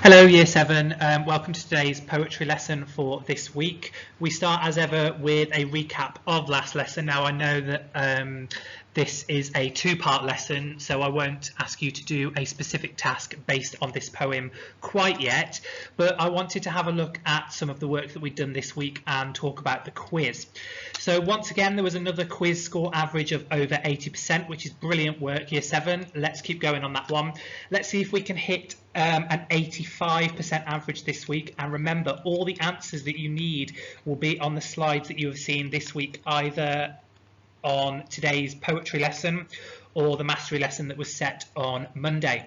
Hello Year 7, welcome to today's poetry lesson for this week. We start as ever with a recap of last lesson. Now I know that this is a two-part lesson, so I won't ask you to do a specific task based on this poem quite yet, but I wanted to have a look at some of the work that we've done this week and talk about the quiz. So once again there was another quiz score average of over 80%, which is brilliant work Year 7. Let's keep going on that one. Let's see if we can hit an 85% average this week, and remember all the answers that you need will be on the slides that you have seen this week, either on today's poetry lesson or the mastery lesson that was set on Monday.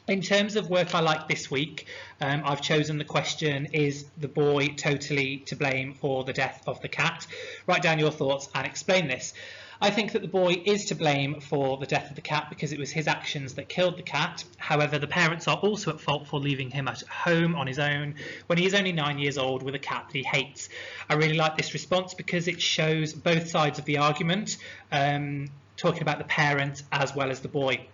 In terms of work I like this week, I've chosen the question, is the boy totally to blame for the death of the cat? Write down your thoughts and explain this. I think that the boy is to blame for the death of the cat because it was his actions that killed the cat. However, the parents are also at fault for leaving him at home on his own when he is only 9 years old with a cat that he hates. I really like this response because it shows both sides of the argument, talking about the parent as well as the boy.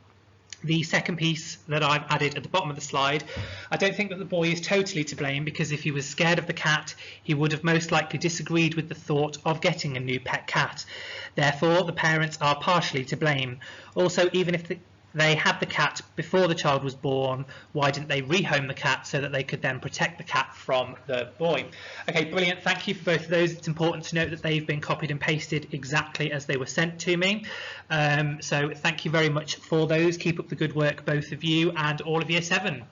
The second piece that I've added at the bottom of the slide, I don't think that the boy is totally to blame because if he was scared of the cat, he would have most likely disagreed with the thought of getting a new pet cat. Therefore, the parents are partially to blame. Also, even if they had the cat before the child was born, why didn't they rehome the cat so that they could then protect the cat from the boy? Okay, brilliant. Thank you for both of those. It's important to note that they've been copied and pasted exactly as they were sent to me. So thank you very much for those. Keep up the good work, both of you and all of Year 7.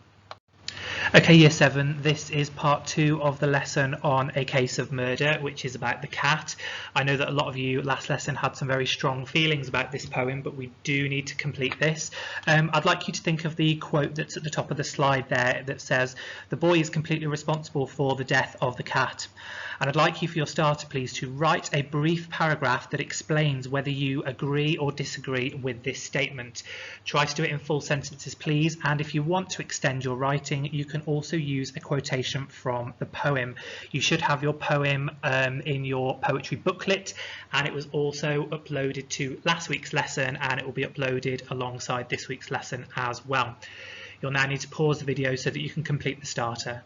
Okay, Year 7, this is part 2 of the lesson on A Case of Murder, which is about the cat. I know that a lot of you last lesson had some very strong feelings about this poem, but we do need to complete this. I'd like you to think of the quote that's at the top of the slide there that says, "The boy is completely responsible for the death of the cat." And I'd like you, for your starter, please, to write a brief paragraph that explains whether you agree or disagree with this statement. Try to do it in full sentences, please, and if you want to extend your writing, you can also use a quotation from the poem. You should have your poem in your poetry booklet, and it was also uploaded to last week's lesson, and it will be uploaded alongside this week's lesson as well. You'll now need to pause the video so that you can complete the starter.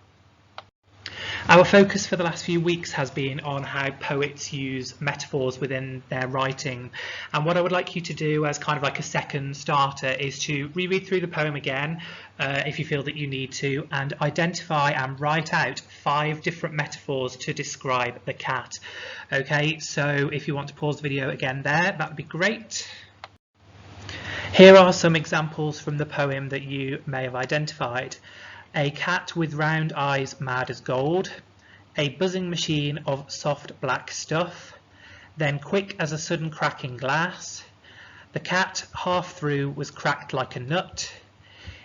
Our focus for the last few weeks has been on how poets use metaphors within their writing, and what I would like you to do as kind of like a second starter is to reread through the poem again if you feel that you need to, and identify and write out 5 different metaphors to describe the cat. Okay, so if you want to pause the video again there, that would be great. Here are some examples from the poem that you may have identified. A cat with round eyes mad as gold, a buzzing machine of soft black stuff, then quick as a sudden cracking glass, the cat half through was cracked like a nut,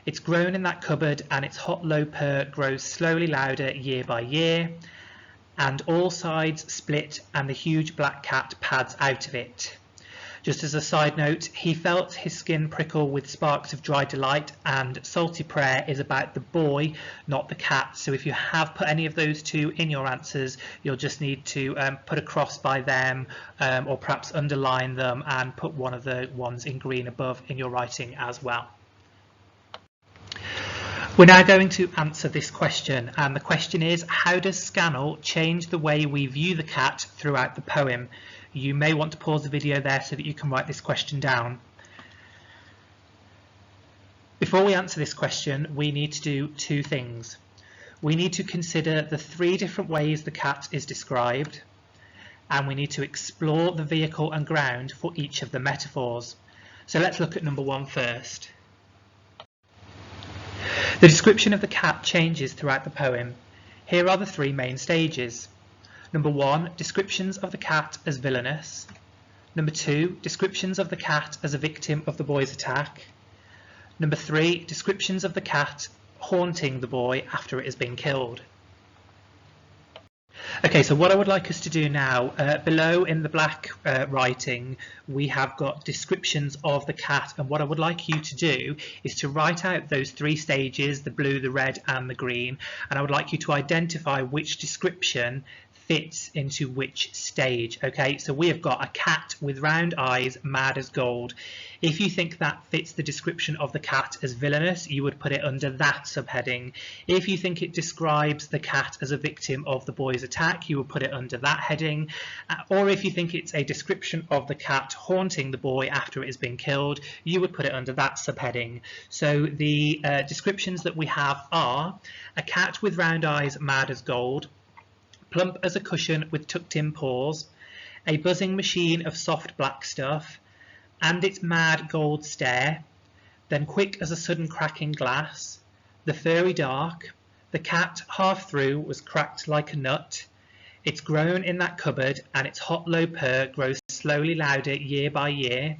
it's grown in that cupboard and its hot low purr grows slowly louder year by year, and all sides split and the huge black cat pads out of it. Just as a side note, he felt his skin prickle with sparks of dry delight, and salty prayer is about the boy, not the cat. So if you have put any of those two in your answers, you'll just need to put a cross by them or perhaps underline them and put one of the ones in green above in your writing as well. We're now going to answer this question, and the question is, how does Scannell change the way we view the cat throughout the poem? You may want to pause the video there so that you can write this question down. Before we answer this question, we need to do 2 things. We need to consider the 3 different ways the cat is described, and we need to explore the vehicle and ground for each of the metaphors. So let's look at number 1 first. The description of the cat changes throughout the poem. Here are the 3 main stages. Number 1, descriptions of the cat as villainous. Number 2, descriptions of the cat as a victim of the boy's attack. Number 3, descriptions of the cat haunting the boy after it has been killed. Okay, so what I would like us to do now, below in the black writing, we have got descriptions of the cat, and what I would like you to do is to write out those 3 stages, the blue, the red and the green, and I would like you to identify which description fits into which stage. Okay, so we have got a cat with round eyes, mad as gold. If you think that fits the description of the cat as villainous, you would put it under that subheading. If you think it describes the cat as a victim of the boy's attack, you would put it under that heading. Or if you think it's a description of the cat haunting the boy after it has been killed, you would put it under that subheading. So the descriptions that we have are a cat with round eyes, mad as gold, plump as a cushion with tucked in paws, a buzzing machine of soft black stuff, and its mad gold stare, then quick as a sudden cracking glass, the furry dark, the cat half through was cracked like a nut, it's grown in that cupboard and its hot low purr grows slowly louder year by year,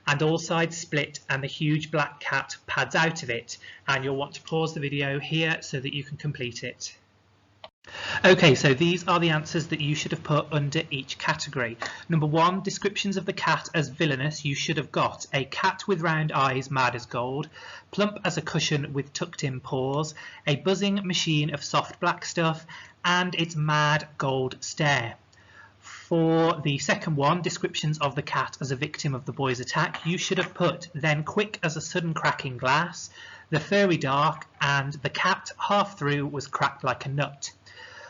and all sides split and the huge black cat pads out of it. And you'll want to pause the video here so that you can complete it. Okay, so these are the answers that you should have put under each category. Number 1, descriptions of the cat as villainous. You should have got a cat with round eyes, mad as gold, plump as a cushion with tucked in paws, a buzzing machine of soft black stuff, and its mad gold stare. For the second one, descriptions of the cat as a victim of the boy's attack, you should have put then quick as a sudden cracking glass, the furry dark, and the cat half through was cracked like a nut.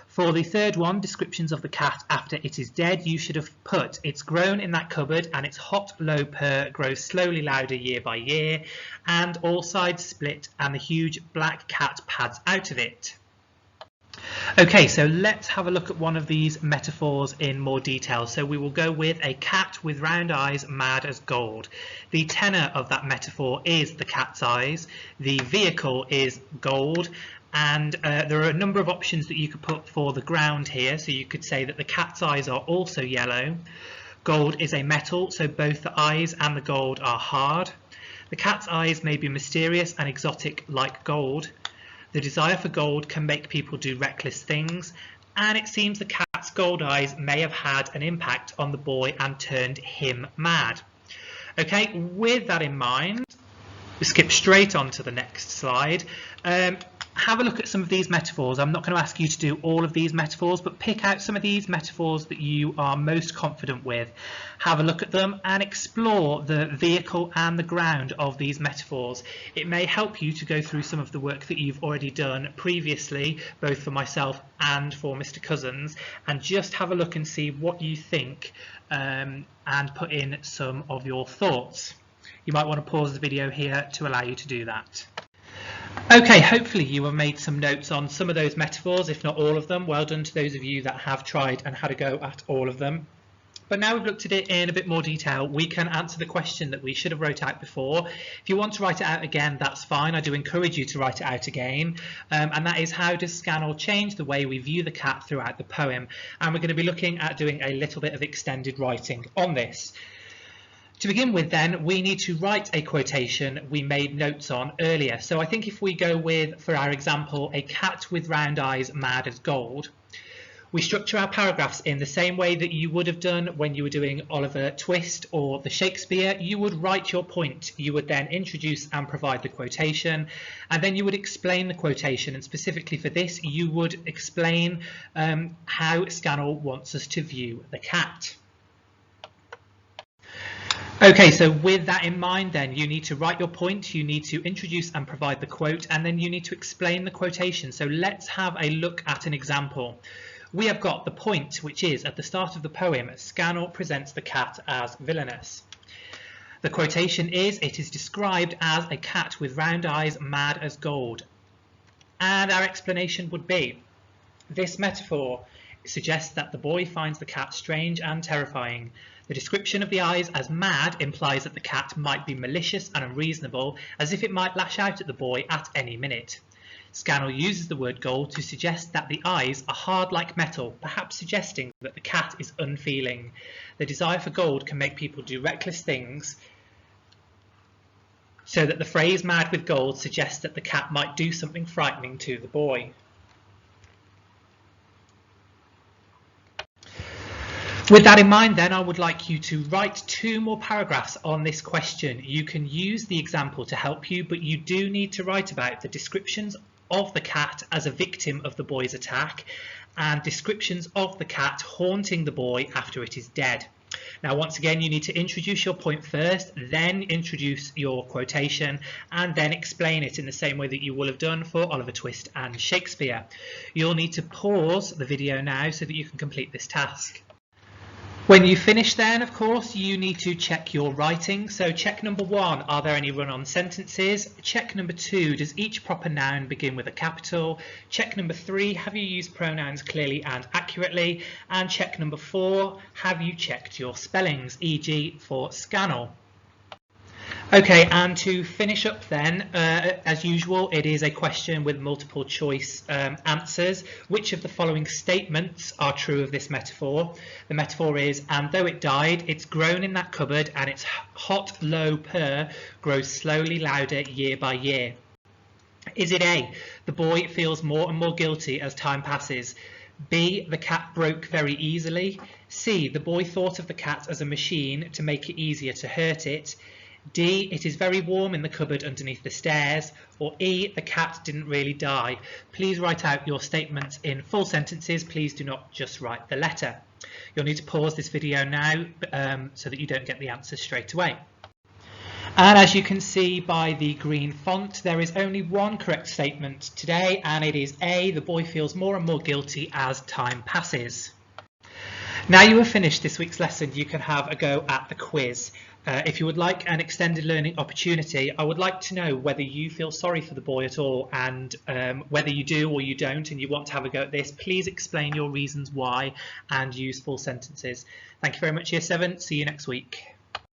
For the third one, descriptions of the cat after it is dead, you should have put it's grown in that cupboard and its hot low purr grows slowly louder year by year, and all sides split and the huge black cat pads out of it. Okay, so let's have a look at one of these metaphors in more detail. So we will go with a cat with round eyes, mad as gold. The tenor of that metaphor is the cat's eyes, the vehicle is gold, and there are a number of options that you could put for the ground here. So you could say that the cat's eyes are also yellow. Gold is a metal, so both the eyes and the gold are hard. The cat's eyes may be mysterious and exotic like gold. The desire for gold can make people do reckless things, and it seems the cat's gold eyes may have had an impact on the boy and turned him mad. Okay, with that in mind, we skip straight on to the next slide. Have a look at some of these metaphors. I'm not going to ask you to do all of these metaphors, but pick out some of these metaphors that you are most confident with. Have a look at them and explore the vehicle and the ground of these metaphors. It may help you to go through some of the work that you've already done previously, both for myself and for Mr. Cousins, and just have a look and see what you think and put in some of your thoughts. You might want to pause the video here to allow you to do that. Okay, hopefully you have made some notes on some of those metaphors, if not all of them. Well done to those of you that have tried and had a go at all of them. But now we've looked at it in a bit more detail, we can answer the question that we should have wrote out before. If you want to write it out again, that's fine. I do encourage you to write it out again. And that is, how does Scannell change the way we view the cat throughout the poem? And we're going to be looking at doing a little bit of extended writing on this. To begin with then, we need to write a quotation we made notes on earlier. So I think if we go with, for our example, a cat with round eyes, mad as gold, we structure our paragraphs in the same way that you would have done when you were doing Oliver Twist or the Shakespeare. You would write your point, you would then introduce and provide the quotation, and then you would explain the quotation, and specifically for this you would explain how Scannell wants us to view the cat. Okay, so with that in mind then, you need to write your point, you need to introduce and provide the quote, and then you need to explain the quotation. So let's have a look at an example. We have got the point, which is at the start of the poem, Scannell presents the cat as villainous. The quotation is, it is described as a cat with round eyes, mad as gold. And our explanation would be, this metaphor suggests that the boy finds the cat strange and terrifying. The description of the eyes as mad implies that the cat might be malicious and unreasonable, as if it might lash out at the boy at any minute. Scannell uses the word gold to suggest that the eyes are hard like metal, perhaps suggesting that the cat is unfeeling. The desire for gold can make people do reckless things, so that the phrase mad with gold suggests that the cat might do something frightening to the boy. With that in mind then, I would like you to write 2 more paragraphs on this question. You can use the example to help you, but you do need to write about the descriptions of the cat as a victim of the boy's attack, and descriptions of the cat haunting the boy after it is dead. Now, once again, you need to introduce your point first, then introduce your quotation, and then explain it in the same way that you will have done for Oliver Twist and Shakespeare. You'll need to pause the video now so that you can complete this task. When you finish then, of course, you need to check your writing. So check number 1, are there any run-on sentences? Check number 2, does each proper noun begin with a capital? Check number 3, have you used pronouns clearly and accurately? And check number 4, have you checked your spellings, e.g. for Scannell? Okay, and to finish up then, as usual, it is a question with multiple choice answers. Which of the following statements are true of this metaphor? The metaphor is, and though it died, it's grown in that cupboard, and its hot, low purr grows slowly louder year by year. Is it A, the boy feels more and more guilty as time passes? B, the cat broke very easily? C, the boy thought of the cat as a machine to make it easier to hurt it? D, it is very warm in the cupboard underneath the stairs? Or E, the cat didn't really die? Please write out your statements in full sentences. Please do not just write the letter. You'll need to pause this video now so that you don't get the answers straight away. And as you can see by the green font, there is only one correct statement today, and it is A, the boy feels more and more guilty as time passes. Now you have finished this week's lesson, you can have a go at the quiz. If you would like an extended learning opportunity, I would like to know whether you feel sorry for the boy at all, and whether you do or you don't and you want to have a go at this, please explain your reasons why and use full sentences. Thank you very much, Year 7. See you next week.